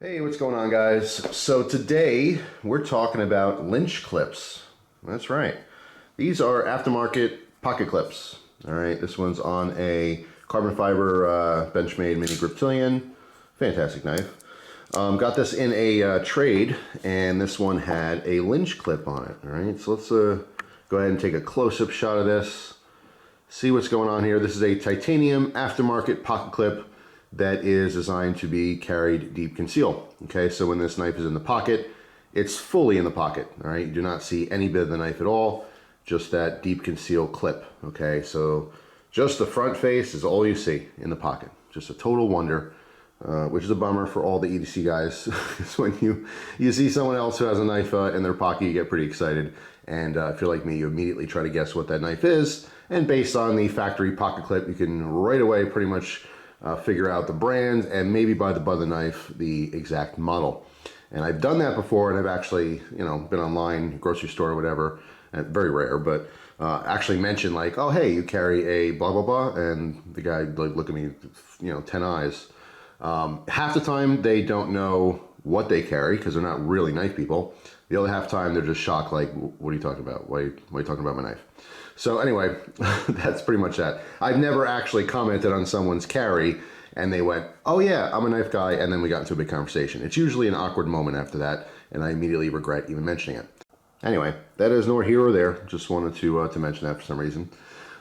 Hey, what's going on, guys? So today we're talking about Lynch Clips. That's right. These are aftermarket pocket clips. All right, this one's on a carbon fiber Benchmade Mini Griptilian. Fantastic knife. Got this in a trade, and this one had a Lynch clip on it. All right, so let's go ahead and take a close-up shot of this. See what's going on here. This is a titanium aftermarket pocket clip that is designed to be carried deep conceal. Okay, so when this knife is in the pocket, it's fully in the pocket. All right, you do not see any bit of the knife at all, just that deep conceal clip. Okay, so just the front face is all you see in the pocket. Just a total wonder, which is a bummer for all the EDC guys. Because when you see someone else who has a knife in their pocket, you get pretty excited. And if you're like me, you immediately try to guess what that knife is. And based on the factory pocket clip, you can right away pretty much figure out the brand and maybe by the butt of the knife, the exact model. And I've done that before, and I've actually, been online, grocery store, or whatever, and very rare, but actually mentioned like, oh, hey, you carry a blah, blah, blah, and the guy like look at me, 10 eyes. Half the time they don't know what they carry because they're not really knife people. The other half time they're just shocked, like, what are you talking about? Why are you talking about my knife? So anyway, that's pretty much that. I've never actually commented on someone's carry and they went, oh yeah, I'm a knife guy, and then we got into a big conversation. It's usually an awkward moment after that, and I immediately regret even mentioning it. Anyway, that is nor here or there. Just wanted to mention that for some reason.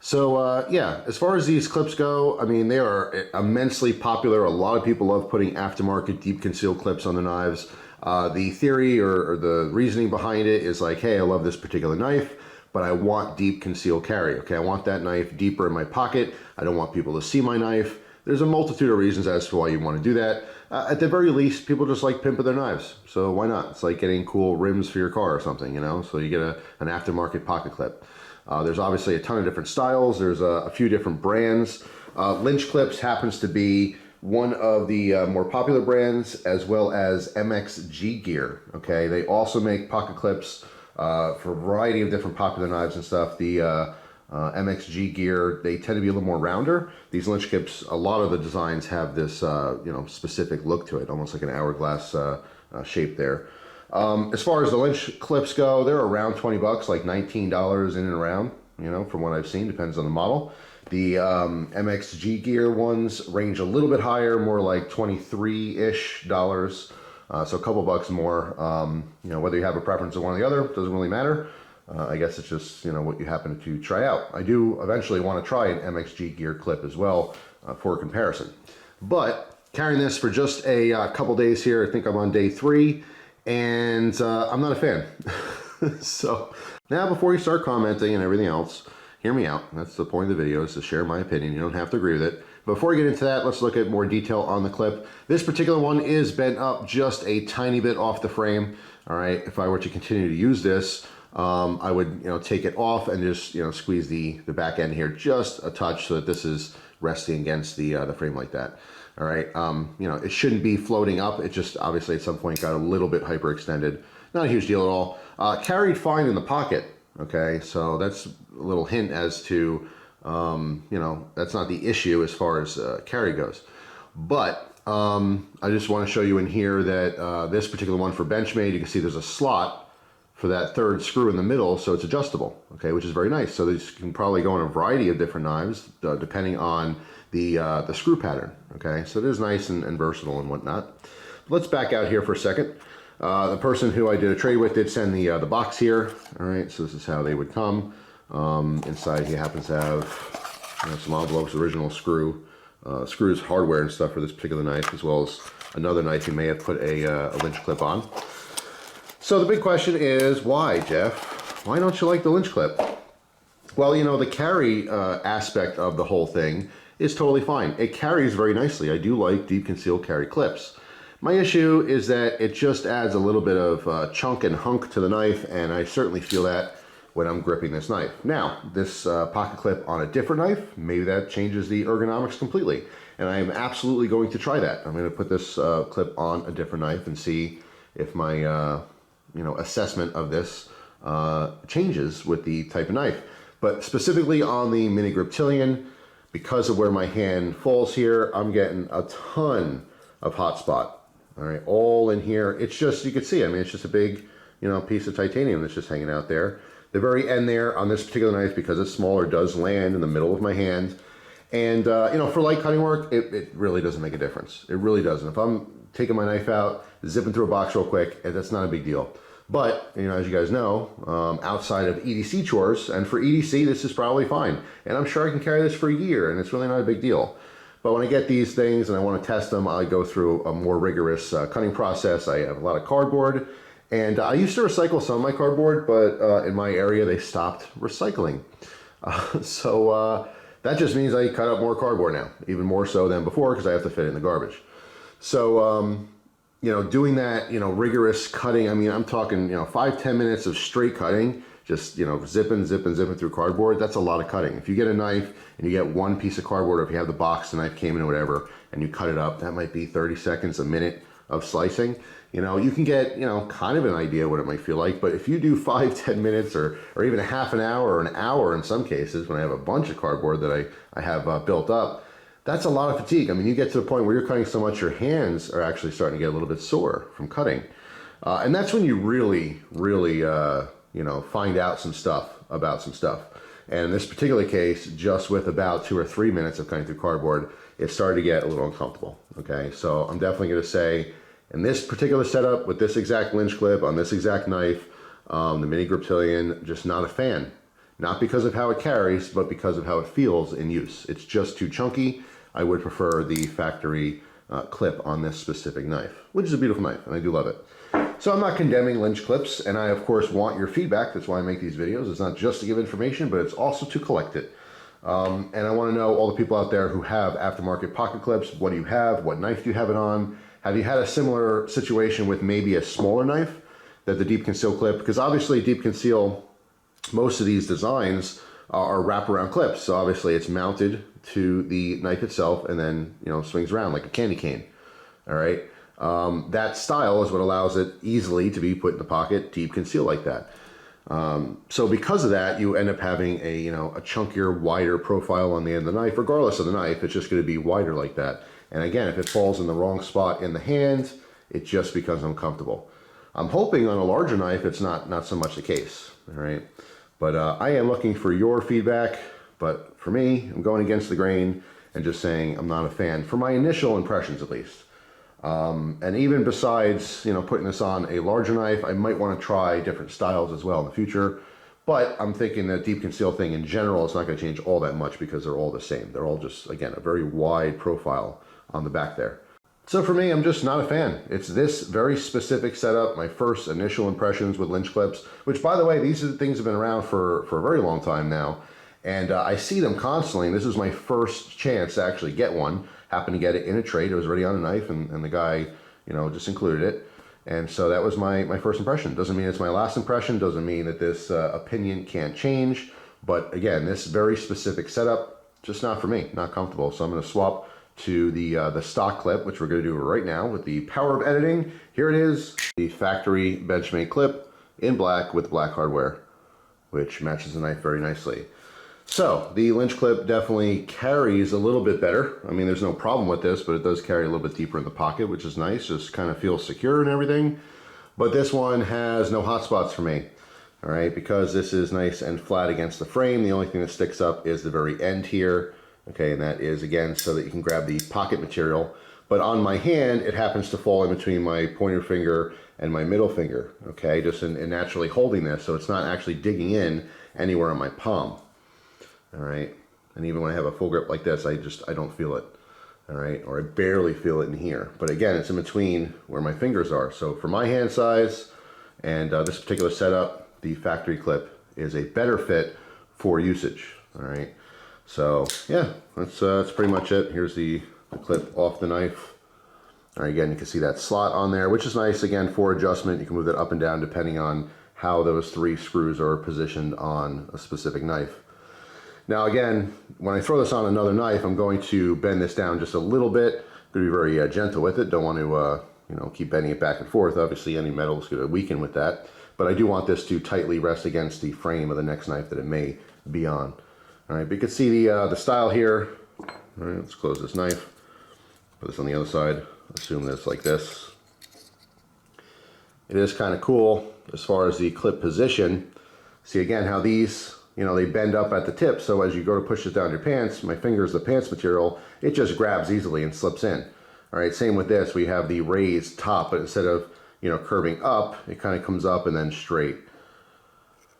So yeah, as far as these clips go, I mean, they are immensely popular. A lot of people love putting aftermarket deep conceal clips on the knives. The theory or the reasoning behind it is like, hey, I love this particular knife, but I want deep conceal carry. Okay, I want that knife deeper in my pocket. I don't want people to see my knife. There's a multitude of reasons as to why you want to do that. At the very least, people just like pimping their knives. So why not? It's like getting cool rims for your car or something, So you get an aftermarket pocket clip. There's obviously a ton of different styles. There's a few different brands. Lynch Clips happens to be one of the more popular brands, as well as MXG Gear. Okay, they also make pocket clips for a variety of different popular knives and stuff. The MXG Gear, they tend to be a little more rounder. These Lynch Clips, a lot of the designs have this specific look to it, almost like an hourglass shape there. As far as the Lynch Clips go, they're around 20 bucks, like $19 in and around, from what I've seen, depends on the model. The MXG Gear ones range a little bit higher, more like $23-ish. So a couple bucks more. Whether you have a preference of one or the other, doesn't really matter. I guess it's just, what you happen to try out. I do eventually want to try an MXG Gear clip as well for comparison. But carrying this for just a couple days here, I think I'm on day 3, and I'm not a fan. So now before you start commenting and everything else, hear me out. That's the point of the video, is to share my opinion. You don't have to agree with it. Before we get into that, let's look at more detail on the clip. This particular one is bent up just a tiny bit off the frame. All right, if I were to continue to use this, I would take it off and just squeeze the back end here just a touch so that this is resting against the frame like that. All right, it shouldn't be floating up. It just obviously at some point got a little bit hyperextended. Not a huge deal at all. Carried fine in the pocket. Okay, so that's a little hint as to that's not the issue as far as carry goes. But I just want to show you in here that this particular one for Benchmade, you can see there's a slot for that third screw in the middle, so it's adjustable, okay, which is very nice. So this can probably go on a variety of different knives depending on the screw pattern, okay. So it is nice and versatile and whatnot. Let's back out here for a second. The person who I did a trade with did send the box here. All right, so this is how they would come. Inside he happens to have some envelopes, original screws, hardware and stuff for this particular knife, as well as another knife you may have put a Lynch clip on. So the big question is, why, Jeff? Why don't you like the Lynch clip? Well, the carry aspect of the whole thing is totally fine. It carries very nicely. I do like deep conceal carry clips. My issue is that it just adds a little bit of chunk and hunk to the knife, and I certainly feel that when I'm gripping this knife. Now, this pocket clip on a different knife, maybe that changes the ergonomics completely, and I am absolutely going to try that. I'm going to put this clip on a different knife and see if my assessment of this changes with the type of knife. But specifically on the Mini Griptilian, because of where my hand falls here, I'm getting a ton of hot spot. All right, all in here. It's just, you can see, I mean, it's just a big, you know, piece of titanium that's just hanging out there. The very end there on this particular knife, because it's smaller, does land in the middle of my hand. And, you know, for light cutting work, it really doesn't make a difference. It really doesn't. If I'm taking my knife out, zipping through a box real quick, that's not a big deal. But, you know, as you guys know, outside of EDC chores, and for EDC, this is probably fine. And I'm sure I can carry this for a year, and it's really not a big deal. But when I get these things and I want to test them, I go through a more rigorous cutting process. I have a lot of cardboard. And I used to recycle some of my cardboard, but in my area, they stopped recycling. So that just means I cut up more cardboard now, even more so than before, because I have to fit it in the garbage. So, you know, doing that, you know, rigorous cutting, I mean, I'm talking, you know, 5-10 minutes of straight cutting, just, you know, zipping through cardboard. That's a lot of cutting. If you get a knife and you get one piece of cardboard, or if you have the box the knife came in or whatever, and you cut it up, that might be 30 seconds, a minute of slicing. You know, you can get, you know, kind of an idea what it might feel like. But if you do 5-10 minutes or even a half an hour or an hour in some cases, when I have a bunch of cardboard that I have built up, that's a lot of fatigue. I mean, you get to the point where you're cutting so much your hands are actually starting to get a little bit sore from cutting. And that's when you really, you know, find out some stuff about some stuff. And in this particular case, just with about 2 or 3 minutes of cutting through cardboard, it started to get a little uncomfortable. Okay, so I'm definitely going to say, in this particular setup, with this exact Lynch clip, on this exact knife, the Mini Griptilian, just not a fan. Not because of how it carries, but because of how it feels in use. It's just too chunky. I would prefer the factory clip on this specific knife, which is a beautiful knife, and I do love it. So I'm not condemning Lynch clips, and I, of course, want your feedback. That's why I make these videos. It's not just to give information, but it's also to collect it. And I want to know, all the people out there who have aftermarket pocket clips, what do you have? What knife do you have it on? Have you had a similar situation with maybe a smaller knife that the deep conceal clip? Because obviously deep conceal, most of these designs are wraparound clips. So obviously it's mounted to the knife itself and then, you know, swings around like a candy cane. All right. That style is what allows it easily to be put in the pocket, deep conceal like that. So because of that, you end up having a, you know, a chunkier, wider profile on the end of the knife. Regardless of the knife, it's just going to be wider like that. And again, if it falls in the wrong spot in the hand, it just becomes uncomfortable. I'm hoping on a larger knife, it's not so much the case, all right? But I am looking for your feedback. But for me, I'm going against the grain and just saying I'm not a fan, for my initial impressions at least. And even besides, you know, putting this on a larger knife, I might want to try different styles as well in the future. But I'm thinking that deep conceal thing in general is not going to change all that much because they're all the same. They're all just, again, a very wide profile on the back there. So for me, I'm just not a fan. It's this very specific setup, my first initial impressions with Lynch clips, which, by the way, these things have been around for a very long time now. And I see them constantly. And this is my first chance to actually get one. Happened to get it in a trade. It was already on a knife, and the guy, you know, just included it. And so that was my first impression. Doesn't mean it's my last impression. Doesn't mean that this opinion can't change. But again, this very specific setup, just not for me, not comfortable. So I'm going to swap to the stock clip, which we're going to do right now with the power of editing. Here it is, the factory Benchmade clip in black with black hardware, which matches the knife very nicely. So the Lynch clip definitely carries a little bit better. I mean, there's no problem with this, but it does carry a little bit deeper in the pocket, which is nice. Just kind of feels secure and everything. But this one has no hot spots for me. All right, because this is nice and flat against the frame. The only thing that sticks up is the very end here. Okay, and that is, again, so that you can grab the pocket material. But on my hand, it happens to fall in between my pointer finger and my middle finger. Okay, just in naturally holding this, so it's not actually digging in anywhere on my palm. All right, and even when I have a full grip like this, I don't feel it. All right, or I barely feel it in here. But again, it's in between where my fingers are. So for my hand size and this particular setup, the factory clip is a better fit for usage. All right, so yeah, that's pretty much it. Here's the clip off the knife. All right, again, you can see that slot on there, which is nice. Again, for adjustment, you can move that up and down depending on how those 3 screws are positioned on a specific knife. Now again, when I throw this on another knife, I'm going to bend this down just a little bit. I'm going to be very gentle with it. Don't want to you know, keep bending it back and forth. Obviously, any metal is going to weaken with that. But I do want this to tightly rest against the frame of the next knife that it may be on. All right, but you can see the style here. All right, let's close this knife. Put this on the other side. Assume that it's like this. it is kind of cool as far as the clip position. See again how these, you know, they bend up at the tip, so as you go to push it down your pants, my finger's the pants material, it just grabs easily and slips in. All right, same with this, we have the raised top, but instead of, you know, curving up, it kind of comes up and then straight.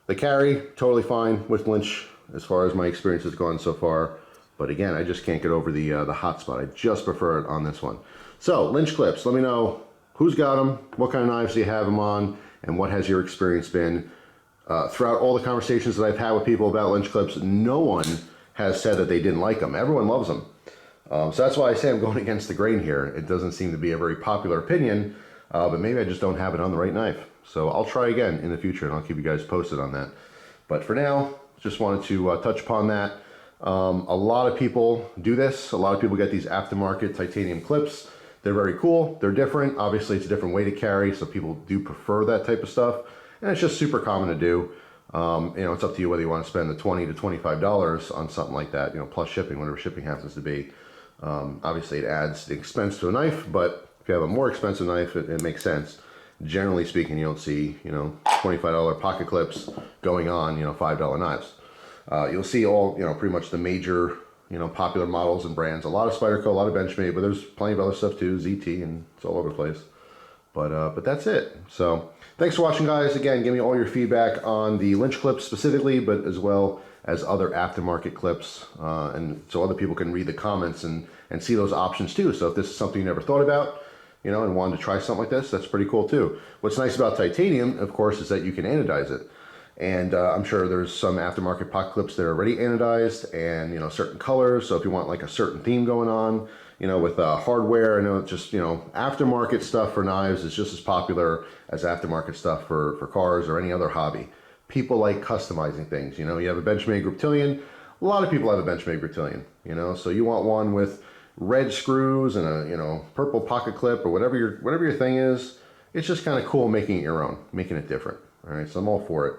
The carry, totally fine with Lynch as far as my experience has gone so far. But again, I just can't get over the hot spot. I just prefer it on this one. So, Lynch Clips, let me know who's got them, what kind of knives do you have them on, and what has your experience been. Throughout all the conversations that I've had with people about Lynch Clips, no one has said that they didn't like them. Everyone loves them. So that's why I say I'm going against the grain here. It doesn't seem to be a very popular opinion, but maybe I just don't have it on the right knife. So I'll try again in the future, and I'll keep you guys posted on that. But for now, just wanted to touch upon that. A lot of people do this. A lot of people get these aftermarket titanium clips. They're very cool. They're different. Obviously, it's a different way to carry, so people do prefer that type of stuff. And it's just super common to do. You know, it's up to you whether you want to spend the $20 to $25 on something like that, you know, plus shipping, whatever shipping happens to be. Obviously, it adds the expense to a knife, but if you have a more expensive knife, it makes sense. Generally speaking, you don't see, you know, $25 pocket clips going on, you know, $5 knives. You'll see all, you know, pretty much the major, you know, popular models and brands. A lot of Spyderco, a lot of Benchmade, but there's plenty of other stuff too, ZT, and it's all over the place. But that's it. So thanks for watching, guys. Again, give me all your feedback on the Lynch clips specifically, but as well as other aftermarket clips, and so other people can read the comments and see those options too. So if this is something you never thought about, you know, and wanted to try something like this, that's pretty cool too. What's nice about titanium, of course, is that you can anodize it. And I'm sure there's some aftermarket pocket clips that are already anodized and, you know, certain colors. So if you want like a certain theme going on, you know, with hardware, I know it's just, you know, aftermarket stuff for knives is just as popular as aftermarket stuff for cars or any other hobby. People like customizing things. You know, you have a Benchmade Griptilian. A lot of people have a Benchmade Griptilian, you know, so you want one with red screws and a, you know, purple pocket clip or whatever your thing is. It's just kind of cool making it your own, making it different. All right, so I'm all for it.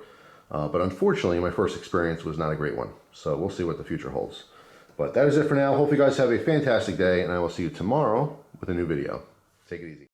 But unfortunately, my first experience was not a great one. So we'll see what the future holds. But that is it for now. Hope you guys have a fantastic day, and I will see you tomorrow with a new video. Take it easy.